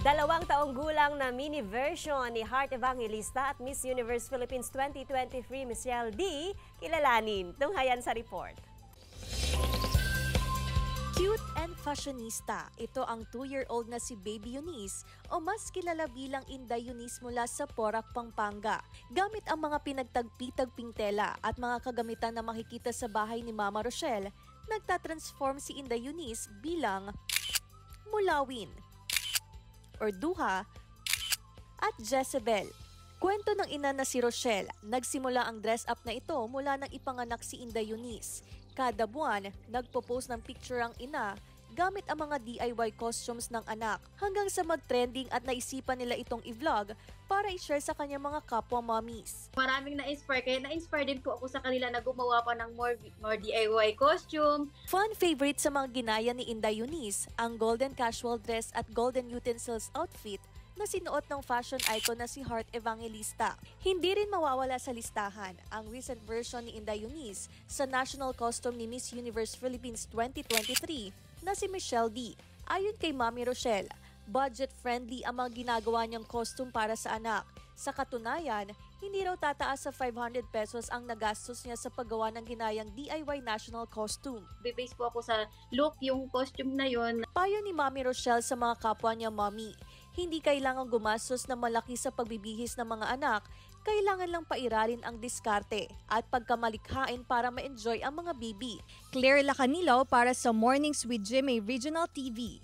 2 taong gulang na mini version ni Heart Evangelista at Miss Universe Philippines 2023 Michelle D. kilalanin. Tunghayan sa report. Cute and fashionista, ito ang 2-year-old na si Baby Eunice o mas kilala bilang Inday Eunice mula sa Porac, Pampanga. Gamit ang mga pinagtagpi-tagping tela at mga kagamitan na makikita sa bahay ni Mama Rochelle, nagtatransform si Inday Eunice bilang Mulawin, Orduha at Jezebel. Kwento ng ina na si Rochelle, nagsimula ang dress-up na ito mula nang ipanganak si Inday Eunice. Kada buwan, nagpo-post ng picture ang ina gamit ang mga DIY costumes ng anak hanggang sa mag-trending at naisipan nila itong i-vlog para i-share sa kanyang mga kapwa mommies. Maraming na-inspire, kaya na-inspire din po ako sa kanila na gumawa pa ng more DIY costume. Fun favorite sa mga ginaya ni Inday Eunice, ang golden casual dress at golden utensils outfit na sinuot ng fashion icon na si Heart Evangelista. Hindi rin mawawala sa listahan ang recent version ni Inday Eunice sa national costume ni Miss Universe Philippines 2023 na si Michelle D. Ayon kay Mami Rochelle, budget-friendly ang mga ginagawa niyang costume para sa anak. Sa katunayan, hindi raw tataas sa 500 pesos ang nagastos niya sa paggawa ng ginayang DIY national costume. Bibase po ako sa look, yung costume na yon. Payo ni Mami Rochelle sa mga kapwa niya mommy, hindi kailangang gumastos na malaki sa pagbibihis ng mga anak, kailangan lang pairalin ang diskarte at pagkamalikhain para ma-enjoy ang mga baby. Claire Lacanilaw para sa Mornings with Jimmy Regional TV.